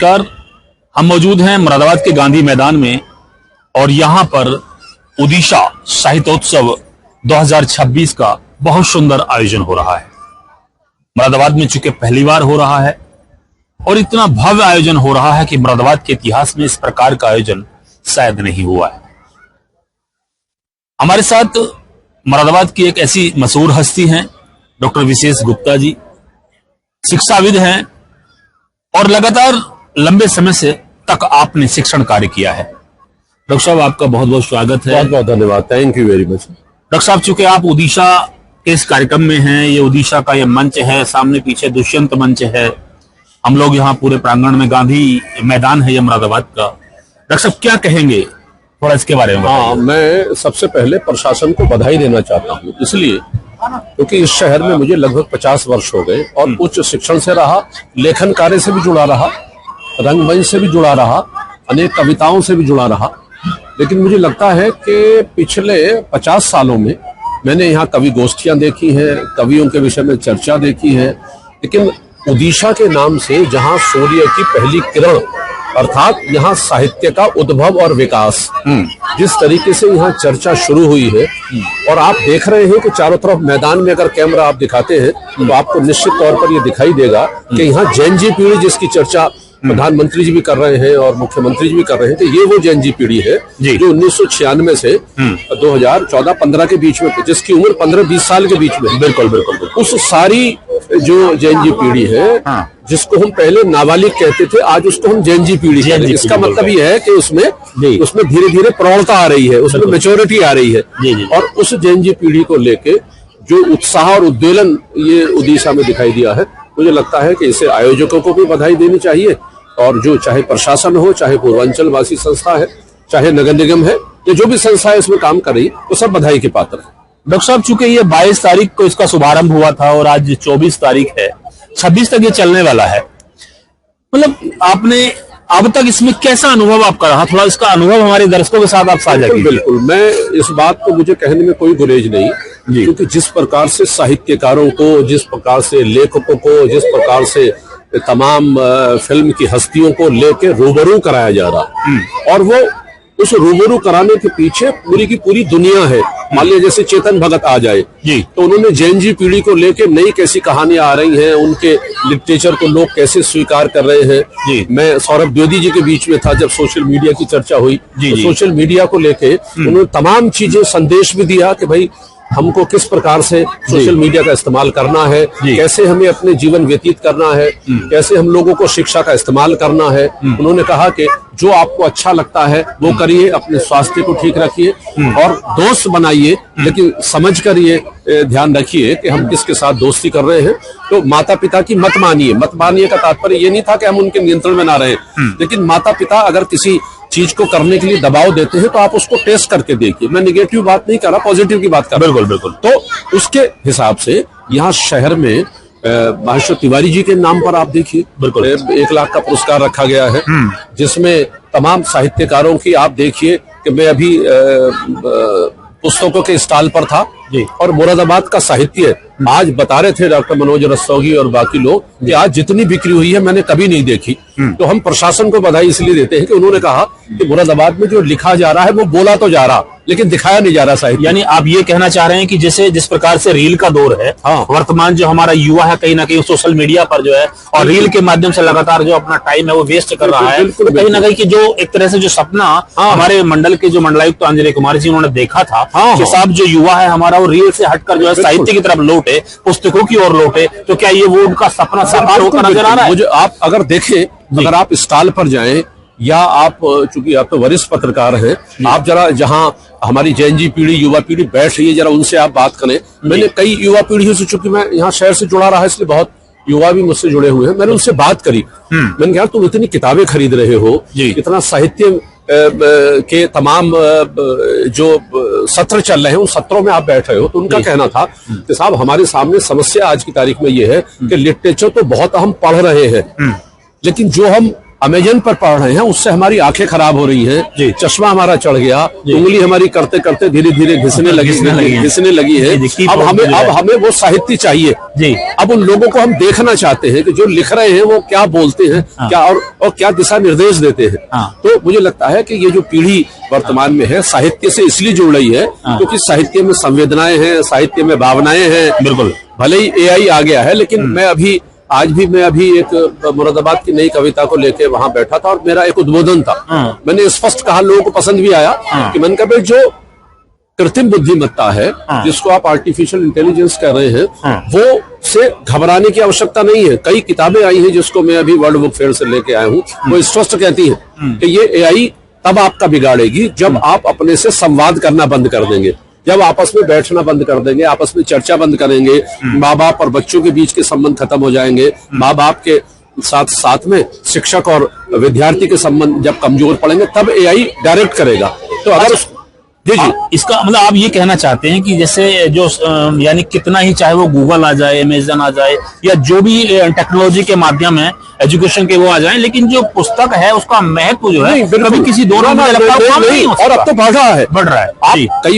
नमस्कार। हम मौजूद हैं मुरादाबाद के गांधी मैदान में और यहां पर ओडिशा साहित्योत्सव 2026 का बहुत सुंदर आयोजन हो रहा है। मुरादाबाद में चूंकि पहली बार हो रहा है और इतना भव्य आयोजन हो रहा है कि मुरादाबाद के इतिहास में इस प्रकार का आयोजन शायद नहीं हुआ है। हमारे साथ मुरादाबाद की एक ऐसी मशहूर हस्ती हैं, डॉक्टर विशेष गुप्ता जी, शिक्षाविद हैं और लगातार लंबे समय से तक आपने शिक्षण कार्य किया है। डॉक्टर साहब, आपका बहुत बहुत स्वागत है। बहुत बहुत धन्यवाद, thank you very much. Doctor साहब, चूंकि आप ओडिशा के इस कार्यक्रम में हैं, ये ओडिशा का ये मंच है, सामने पीछे दुष्यंत मंच है, हम लोग यहाँ पूरे प्रांगण में गांधी मैदान है ये मुरादाबाद का। डॉक्टर साहब, क्या कहेंगे थोड़ा इसके बारे में? हाँ, मैं सबसे पहले प्रशासन को बधाई देना चाहता हूँ, इसलिए क्योंकि इस शहर में मुझे लगभग 50 वर्ष हो गए और उच्च शिक्षण से रहा, लेखन कार्य से भी जुड़ा रहा, रंगमंच से भी जुड़ा रहा, अनेक कविताओं से भी जुड़ा रहा। लेकिन मुझे लगता है कि पिछले 50 सालों में मैंने यहाँ कवि गोष्ठियां देखी हैं, कवियों के विषय में चर्चा देखी है, लेकिन ओडिशा के नाम से जहाँ सूर्य की पहली किरण अर्थात यहाँ साहित्य का उद्भव और विकास, जिस तरीके से यहाँ चर्चा शुरू हुई है और आप देख रहे हैं कि चारों तरफ मैदान में अगर कैमरा आप दिखाते हैं तो आपको निश्चित तौर पर ये दिखाई देगा कि यहाँ जैन जी पीढ़ी जिसकी चर्चा प्रधानमंत्री जी भी कर रहे हैं और मुख्यमंत्री जी भी कर रहे हैं, तो ये वो जैन जी पीढ़ी है जो 1996 से 2014-15 के बीच में, जिसकी उम्र 15-20 साल के बीच में। बिल्कुल बिल्कुल। उस सारी जो जैन जी पीढ़ी है, जिसको हम पहले नाबालिग कहते थे, आज उसको हम जैन जी पीढ़ी कहते हैं। इसका मतलब ये है कि उसमें धीरे धीरे प्रौढ़ता आ रही है, उसमें मैच्योरिटी आ रही है। और उस जैन जी पीढ़ी को लेके जो उत्साह और उद्वेलन ये ओडिशा में दिखाई दिया है, मुझे लगता है कि इसे आयोजकों को भी बधाई देनी चाहिए और जो चाहे प्रशासन हो, चाहे पूर्वांचल वासी संस्था है, चाहे नगर निगम है, या जो भी संस्था है इसमें काम कर रही है, वो सब बधाई के पात्र है। डॉक्टर साहब, चूंकि ये 22 तारीख को इसका शुभारंभ हुआ था और आज 24 तारीख है, 26 तक ये चलने वाला है, मतलब आपने अब तक इसमें कैसा अनुभव आपका रहा? थोड़ा इसका अनुभव हमारे दर्शकों के साथ आप साझा कीजिए। बिल्कुल, मैं इस बात को मुझे कहने में कोई गुरेज नहीं, क्योंकि जिस प्रकार से साहित्यकारों को, जिस प्रकार से लेखकों को, जिस प्रकार से तमाम फिल्म की हस्तियों को लेके रूबरू कराया जा रहा, और वो उस रूबरू कराने के पीछे पूरी की पूरी दुनिया है। मान लिया जैसे चेतन भगत आ जाए तो उन्होंने जैन जी पीढ़ी को लेके नई कैसी कहानियां आ रही हैं, उनके लिटरेचर को लोग कैसे स्वीकार कर रहे हैं। मैं सौरभ द्विवेदी जी के बीच में था जब सोशल मीडिया की चर्चा हुई, तो सोशल मीडिया को लेके उन्होंने तमाम चीजें, संदेश भी दिया कि भाई हमको किस प्रकार से सोशल मीडिया का इस्तेमाल करना है, कैसे हमें अपने जीवन व्यतीत करना है, कैसे हम लोगों को शिक्षा का इस्तेमाल करना है। उन्होंने कहा कि जो आपको अच्छा लगता है वो करिए, अपने स्वास्थ्य को ठीक रखिए और दोस्त बनाइए, लेकिन समझ कर ये ध्यान रखिए कि हम किसके साथ दोस्ती कर रहे हैं। तो माता पिता की मत मानिए। मत मानिए का तात्पर्य ये नहीं था कि हम उनके नियंत्रण में ना रहें, लेकिन माता पिता अगर किसी चीज को करने के लिए दबाव देते हैं तो आप उसको टेस्ट करके देखिए। मैं निगेटिव बात नहीं कर रहा, पॉजिटिव की बात कर रहा। बिल्कुल बिल्कुल। तो उसके हिसाब से यहाँ शहर में महेश्वर तिवारी जी के नाम पर आप देखिए, बिल्कुल 1 लाख का पुरस्कार रखा गया है, जिसमें तमाम साहित्यकारों की आप देखिए कि मैं अभी पुस्तकों के स्टॉल पर था और मुरादाबाद का साहित्य आज बता रहे थे डॉक्टर मनोज रस्तोगी और बाकी लोग कि आज जितनी बिक्री हुई है मैंने कभी नहीं देखी। तो हम प्रशासन को बधाई इसलिए देते हैं कि उन्होंने कहा कि मुरादाबाद में जो लिखा जा रहा है वो बोला तो जा रहा, लेकिन दिखाया नहीं जा रहा साहित्य। यानी आप ये कहना चाह रहे हैं कि जैसे जिस प्रकार से रील का दौर है, वर्तमान जो हमारा युवा है कहीं ना कहीं सोशल मीडिया पर जो है और रील के माध्यम से लगातार जो अपना टाइम है वो वेस्ट कर रहा है, तो कहीं ना कहीं की जो एक तरह से जो सपना हमारे मंडल के जो मंडलायुक्त अंजलि कुमार जी उन्होंने देखा था कि साहब जो युवा है हमारा वो रील से हटकर जो है साहित्य की तरफ लौटे, पुस्तकों की ओर लौटे, तो क्या ये वो उनका सपना साकार होकर नजर आ रहा है? मुझे आप अगर देखें, अगर आप स्टॉल पर जाएं या आप, चूंकि आप तो वरिष्ठ पत्रकार हैं, आप जरा जहां हमारी जैन जी पीढ़ी, युवा पीढ़ी बैठ रही है, जरा उनसे आप बात करें। मैंने कई युवा पीढ़ियों से, चूंकि मैं यहाँ शहर से जुड़ा रहा, इसलिए बहुत युवा भी मुझसे जुड़े हुए हैं, मैंने उनसे बात करी। मैंने कहा तुम इतनी किताबें खरीद रहे हो, इतना साहित्य के तमाम जो सत्र चल रहे हैं उन सत्रों में आप बैठ रहे हो, तो उनका कहना था कि साहब हमारे सामने समस्या आज की तारीख में ये है कि लिटरेचर तो बहुत हम पढ़ रहे हैं, लेकिन जो हम अमेजन पर पढ़ रहे हैं, उससे हमारी आंखें खराब हो रही हैं, चश्मा हमारा चढ़ गया, उंगली हमारी करते करते धीरे धीरे घिसने लगी है। अब हमें वो साहित्य चाहिए जी। अब उन लोगों को हम देखना चाहते हैं कि जो लिख रहे हैं वो क्या बोलते हैं, क्या और क्या दिशा निर्देश देते हैं। तो मुझे लगता है कि ये जो पीढ़ी वर्तमान में है साहित्य से इसलिए जुड़ रही है क्योंकि साहित्य में संवेदनाएं हैं, साहित्य में भावनाएं हैं। बिल्कुल, भले ही एआई आ गया है, लेकिन मैं अभी एक मुरादाबाद की नई कविता को लेके वहां बैठा था और मेरा एक उद्बोधन था। मैंने स्पष्ट कहा, लोगों को पसंद भी आया कि मैंने कहा जो कृत्रिम बुद्धिमत्ता है, जिसको आप आर्टिफिशियल इंटेलिजेंस कह रहे हैं, वो से घबराने की आवश्यकता नहीं है। कई किताबें आई हैं जिसको मैं अभी वर्ल्ड बुक फेयर से लेके आया हूँ, वो स्पष्ट कहती है कि ये एआई तब आपका बिगाड़ेगी जब आप अपने से संवाद करना बंद कर देंगे, जब आपस में बैठना बंद कर देंगे, आपस में चर्चा बंद करेंगे, माँ बाप और बच्चों के बीच के संबंध खत्म हो जाएंगे, माँ बाप के साथ में शिक्षक और विद्यार्थी के संबंध जब कमजोर पड़ेंगे तब एआई डायरेक्ट करेगा। तो अगर जी इसका मतलब आप ये कहना चाहते हैं कि जैसे जो यानी कितना ही चाहे वो गूगल आ जाए, अमेजन आ जाए या जो भी टेक्नोलॉजी के माध्यम है एजुकेशन के वो आ जाए, लेकिन जो पुस्तक है उसका महत्व जो है कभी किसी दौर में नहीं, और अब तो बढ़ रहा है।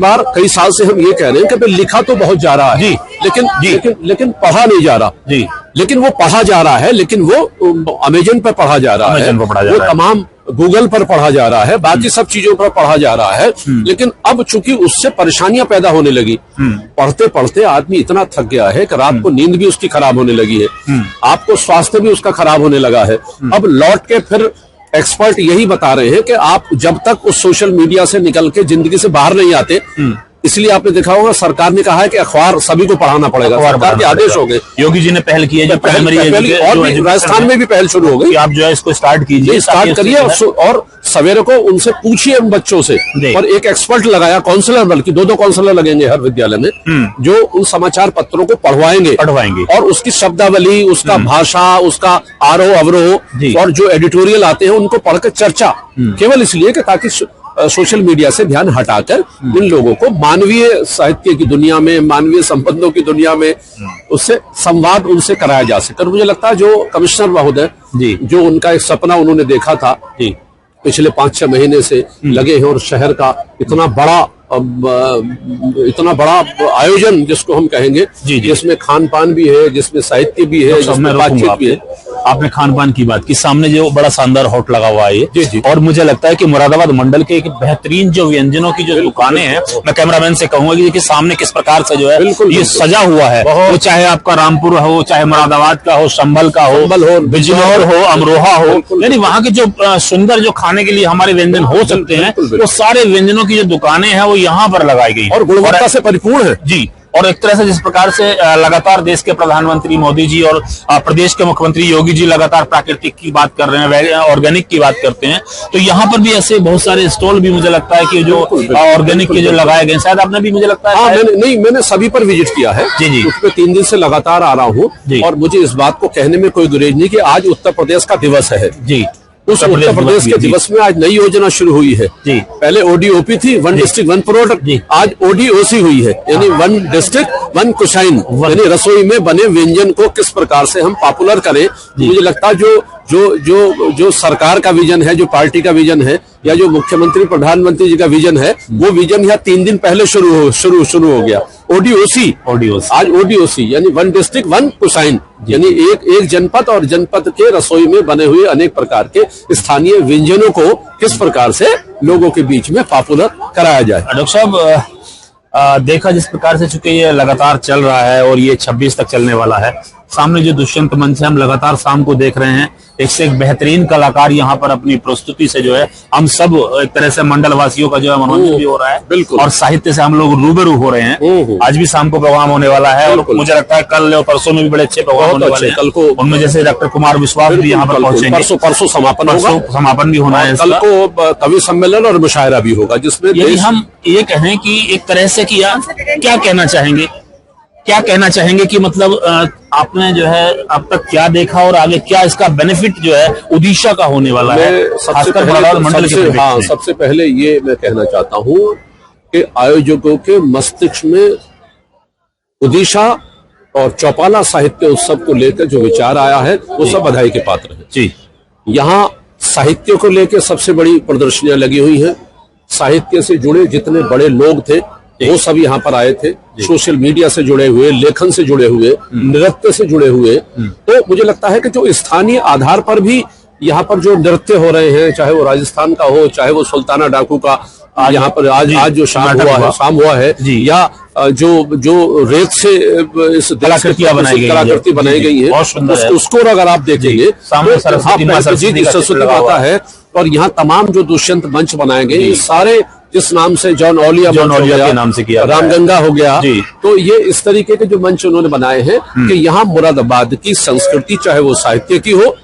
आप कई साल से हम ये कह रहे हैं कि लिखा तो बहुत जा रहा है लेकिन पढ़ा नहीं जा रहा जी। लेकिन वो पढ़ा जा रहा है, लेकिन वो अमेजन पर पढ़ा जा रहा है, वो तमाम गूगल पर पढ़ा जा रहा है, बाकी सब चीजों पर पढ़ा जा रहा है। लेकिन अब चूंकि उससे परेशानियां पैदा होने लगी, पढ़ते पढ़ते आदमी इतना थक गया है कि रात को नींद भी उसकी खराब होने लगी है, आपको स्वास्थ्य भी उसका खराब होने लगा है। अब लौट के फिर एक्सपर्ट यही बता रहे हैं कि आप जब तक उस सोशल मीडिया से निकल के जिंदगी से बाहर नहीं आते, इसलिए आपने देखा होगा सरकार ने कहा है कि अखबार सभी को पढ़ाना पड़ेगा, सरकार के आदेश हो गए। योगी जी ने पहल की है, जो प्राइमरी और राजस्थान में भी पहल शुरू हो गई। आप जो है इसको स्टार्ट कीजिए, स्टार्ट करिए और सवेरे को उनसे पूछिए उन बच्चों से। और एक एक्सपर्ट लगाया, काउंसलर, बल्कि 2 काउंसलर लगेंगे हर विद्यालय में, जो उन समाचार पत्रों को पढ़वाएंगे और उसकी शब्दावली, उसका भाषा, उसका आरोह अवरोह और जो एडिटोरियल आते हैं उनको पढ़कर चर्चा, केवल इसलिए कि ताकि सोशल मीडिया से ध्यान हटाकर इन लोगों को मानवीय साहित्य की दुनिया में, मानवीय संबंधों की दुनिया में उससे संवाद उनसे कराया जा सके। और मुझे लगता है जो कमिश्नर महोदय जी, जो उनका एक सपना उन्होंने देखा था पिछले 5-6 महीने से लगे हैं, और शहर का इतना बड़ा आयोजन जिसको हम कहेंगे, जिसमें खान पान भी है, जिसमें साहित्य भी है, जिसमें बातचीत भी है। आपने खान पान की बात की, सामने जो बड़ा शानदार होटल लगा हुआ है ये, और मुझे लगता है कि मुरादाबाद मंडल के एक बेहतरीन जो व्यंजनों की जो दुकानें हैं, मैं कैमरामैन से कहूंगा कि सामने किस प्रकार से जो है ये सजा हुआ है, वो चाहे आपका रामपुर हो, चाहे मुरादाबाद का हो, संभल का हो, बिजनौर हो, अमरोहा हो, यानी वहाँ के जो सुंदर जो खाने के लिए हमारे व्यंजन हो सकते हैं, वो सारे व्यंजनों की जो दुकानें हैं वो यहाँ पर लगाई गई और गुणवत्ता से परिपूर्ण है जी। और एक तरह से जिस प्रकार से लगातार देश के प्रधानमंत्री मोदी जी और प्रदेश के मुख्यमंत्री योगी जी लगातार प्राकृतिक की बात कर रहे हैं, ऑर्गेनिक की बात करते हैं, तो यहाँ पर भी ऐसे बहुत सारे स्टॉल भी मुझे लगता है कि जो ऑर्गेनिक के जो लगाए गए, शायद आपने भी मुझे लगता है मैंने सभी पर विजिट किया है जी। उसमें 3 दिन से लगातार आ रहा हूँ और मुझे इस बात को कहने में कोई गुरेज नहीं कि आज उत्तर प्रदेश का दिवस है जी। उस उत्तर प्रदेश के दिवस में आज नई योजना शुरू हुई है जी। पहले ओडीओपी थी, 1 डिस्ट्रिक्ट 1 प्रोडक्ट, आज ओडीओसी हुई है, यानी 1 डिस्ट्रिक्ट 1 कुशाइन, यानी रसोई में बने व्यंजन को किस प्रकार से हम पॉपुलर करें। मुझे लगता है जो सरकार का विजन है, जो पार्टी का विजन है, या जो मुख्यमंत्री प्रधानमंत्री जी का विजन है, वो विजन यहाँ 3 दिन पहले शुरू हो गया। ओडीओसी आज ओडीओसी यानी 1 डिस्ट्रिक्ट 1 कुशाइन, यानी एक जनपद और जनपद के रसोई में बने हुए अनेक प्रकार के स्थानीय व्यंजनों को किस प्रकार से लोगों के बीच में पॉपुलर कराया जाए। डॉक्टर साहब, देखा जिस प्रकार से चूंकि ये लगातार चल रहा है और ये 26 तक चलने वाला है, सामने जो दुष्यंत मंच है हम लगातार शाम को देख रहे हैं, एक से एक बेहतरीन कलाकार यहाँ पर अपनी प्रस्तुति से जो है हम सब एक तरह से मंडल वासियों का जो है मनोरंजन भी हो रहा है, बिल्कुल, और साहित्य से हम लोग रूबरू हो रहे हैं। आज भी शाम को प्रोग्राम होने वाला है और मुझे लगता है कल और परसों में भी बड़े अच्छे प्रोग्राम होने वाले हैं। कल को उनमें जैसे डॉक्टर कुमार विश्वास भी यहाँ पर पहुंचेंगे, परसों समापन भी होना है, कल को कवि सम्मेलन और मुशायरा भी होगा, जिसमें यदि हम ये कहें कि एक तरह से कि क्या कहना चाहेंगे कि मतलब आपने जो है अब तक क्या देखा और आगे क्या इसका बेनिफिट जो है उड़ीसा का होने वाला है, खासकर मुरादाबाद मंडल के। सबसे पहले ये मैं कहना चाहता हूँ कि आयोजकों के मस्तिष्क में उड़ीसा और चौपाला साहित्य उत्सव को लेकर जो विचार आया है वो सब बधाई के पात्र है जी। यहाँ साहित्य को लेकर सबसे बड़ी प्रदर्शनियां लगी हुई हैं। साहित्य से जुड़े जितने बड़े लोग थे वो सब यहाँ पर आए थे, सोशल मीडिया से जुड़े हुए, लेखन से जुड़े हुए, नृत्य से जुड़े हुए। तो मुझे लगता है कि जो स्थानीय आधार पर भी यहाँ पर जो नृत्य हो रहे हैं, चाहे वो राजस्थान का हो, चाहे वो सुल्ताना डाकू का यहाँ पर आज जो शाम हुआ है या जो रेत से इस कलाकृति बनाई गई है, उसको अगर आप देखेंगे सरस्वती माता है। और यहाँ तमाम जो दुष्यंत मंच बनाए गए, ये सारे जिस नाम से जॉन ओलिया के नाम से किया, रामगंगा हो गया, तो ये इस तरीके के जो मंच उन्होंने बनाए हैं कि यहाँ मुरादाबाद की संस्कृति, चाहे वो साहित्य की हो,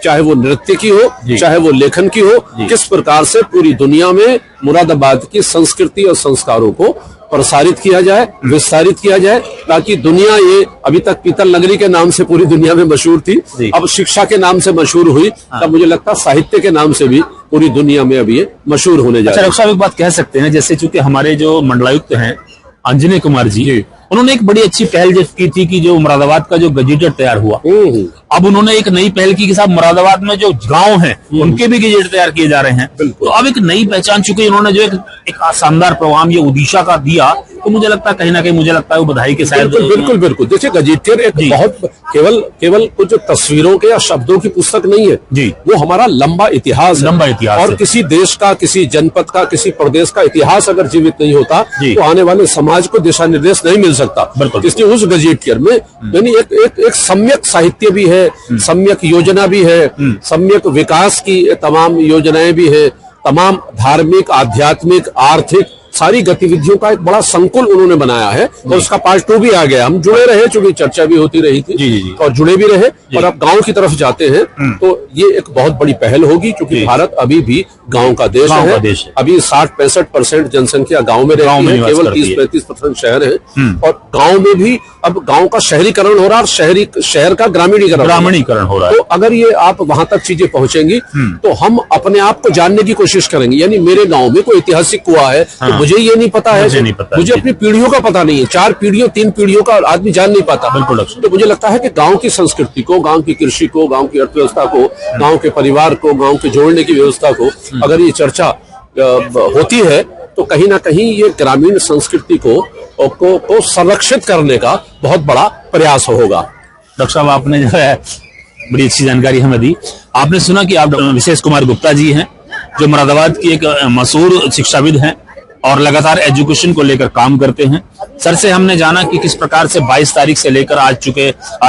चाहे वो नृत्य की हो, चाहे वो लेखन की हो, किस प्रकार से पूरी दुनिया में मुरादाबाद की संस्कृति और संस्कारों को प्रसारित किया जाए, विस्तारित किया जाए, ताकि दुनिया, ये अभी तक पीतल नगरी के नाम से पूरी दुनिया में मशहूर थी, अब शिक्षा के नाम से मशहूर हुई, तब मुझे लगता है साहित्य के नाम से भी पूरी दुनिया में अभी ये मशहूर होने जा रहा है। अच्छा, एक बात कह सकते हैं, जैसे चूंकि हमारे जो मंडलायुक्त हैं अंजनी कुमार जी, उन्होंने एक बड़ी अच्छी पहल की थी कि जो मुरादाबाद का जो गजेटेड तैयार हुआ, अब उन्होंने एक नई पहल की कि साहब मुरादाबाद में जो गांव हैं उनके भी गजेट तैयार किए जा रहे हैं। तो अब एक नई पहचान, चुकी इन्होंने जो एक शानदार प्रोग्राम ये ओडिशा का दिया, तो मुझे लगता है कहीं ना कहीं मुझे लगता है वो बधाई के साथ। बिल्कुल देखिए, गजेटियर एक बहुत केवल कुछ तस्वीरों के या शब्दों की पुस्तक नहीं है जी, वो हमारा लंबा इतिहास है। और किसी देश का, किसी जनपद का, किसी प्रदेश का इतिहास अगर जीवित नहीं होता तो आने वाले समाज को दिशा निर्देश नहीं मिल सकता। इसलिए उस गजेटियर में यानी एक सम्यक साहित्य भी है, सम्यक योजना भी है, सम्यक विकास की तमाम योजनाएं भी है, तमाम धार्मिक, आध्यात्मिक, आर्थिक सारी गतिविधियों का एक बड़ा संकुल उन्होंने बनाया है। और उसका पार्ट 2 भी आ गया। हम जुड़े रहे, चूंकि चर्चा भी होती रही थी और जुड़े भी रहे, और अब गांव की तरफ जाते हैं तो ये एक बहुत बड़ी पहल होगी, क्योंकि भारत अभी भी गांव का देश है। अभी 60-65% जनसंख्या गांव में रहती है, केवल 30-35% शहर है। और गांव में भी अब गांव का शहरीकरण हो रहा है और शहर का ग्रामीणीकरण हो रहा है। तो अगर ये आप वहां तक चीजें पहुंचेंगी तो हम अपने आप को जानने की कोशिश करेंगे। यानी मेरे गांव में कोई ऐतिहासिक कुआं है तो मुझे ये नहीं पता है, मुझे अपनी पीढ़ियों का पता नहीं है, 4 पीढ़ियों 3 पीढ़ियों का आदमी जान नहीं पाता। बिल्कुल। तो मुझे लगता है कि गांव की संस्कृति को, गांव की कृषि को, गांव की अर्थव्यवस्था को, गांव के परिवार को, गांव के जोड़ने की व्यवस्था को अगर ये चर्चा होती है तो कहीं ना कहीं ये ग्रामीण संस्कृति को संरक्षित करने का बहुत बड़ा प्रयास होगा। डॉक्टर साहब, आपने जो है बड़ी अच्छी जानकारी हमें दी। आपने सुना कि आप विशेष कुमार गुप्ता जी हैं, जो मुरादाबाद की एक मशहूर शिक्षाविद हैं और लगातार एजुकेशन को लेकर काम करते हैं। सर से हमने जाना कि किस प्रकार से 22 तारीख से लेकर आज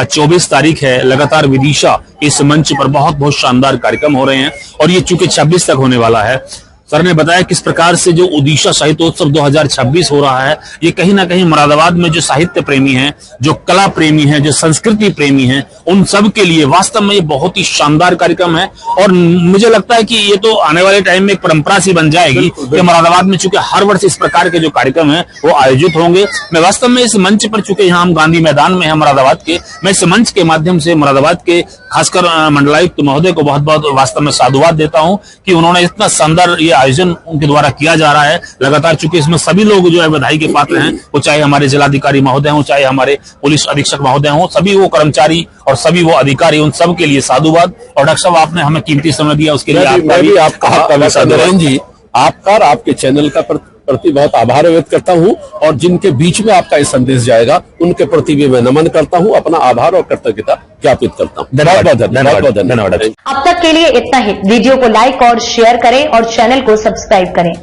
24 तारीख है, लगातार विदिशा इस मंच पर बहुत शानदार कार्यक्रम हो रहे हैं और ये चूंकि 26 तक होने वाला है। सर ने बताया किस प्रकार से जो ओडिशा साहित्योत्सव 2026 हो रहा है, ये कहीं ना कहीं मुरादाबाद में जो साहित्य प्रेमी हैं, जो कला प्रेमी हैं, जो संस्कृति प्रेमी हैं, उन सब के लिए वास्तव में ये बहुत ही शानदार कार्यक्रम है। और मुझे लगता है कि ये तो आने वाले टाइम में एक परंपरा सी बन जाएगी कि मुरादाबाद में चूंकि हर वर्ष इस प्रकार के जो कार्यक्रम है वो आयोजित होंगे। मैं वास्तव में इस मंच पर, चूंकि यहाँ हम गांधी मैदान में है मुरादाबाद के, मैं इस मंच के माध्यम से मुरादाबाद के खासकर मंडलायुक्त महोदय को बहुत बहुत वास्तव में साधुवाद देता हूँ कि उन्होंने इतना शानदार ये आयोजन उनके द्वारा किया जा रहा है लगातार। चूंकि इसमें सभी लोग जो है बधाई के पात्र हैं, वो चाहे हमारे जिलाधिकारी महोदय हों, चाहे हमारे पुलिस अधीक्षक महोदय हों, सभी वो कर्मचारी और सभी वो अधिकारी, उन सब के लिए साधुवाद। और डॉक्टर साहब, आपने हमें कीमती समय दिया, उसके लिए आपका और आपके चैनल का प्रति बहुत आभार व्यक्त करता हूं। और जिनके बीच में आपका ये संदेश जाएगा उनके प्रति भी मैं नमन करता हूं, अपना आभार और कृतज्ञता ज्ञापित करता हूं। धन्यवाद। अब तक के लिए इतना ही। वीडियो को लाइक और शेयर करें और चैनल को सब्सक्राइब करें।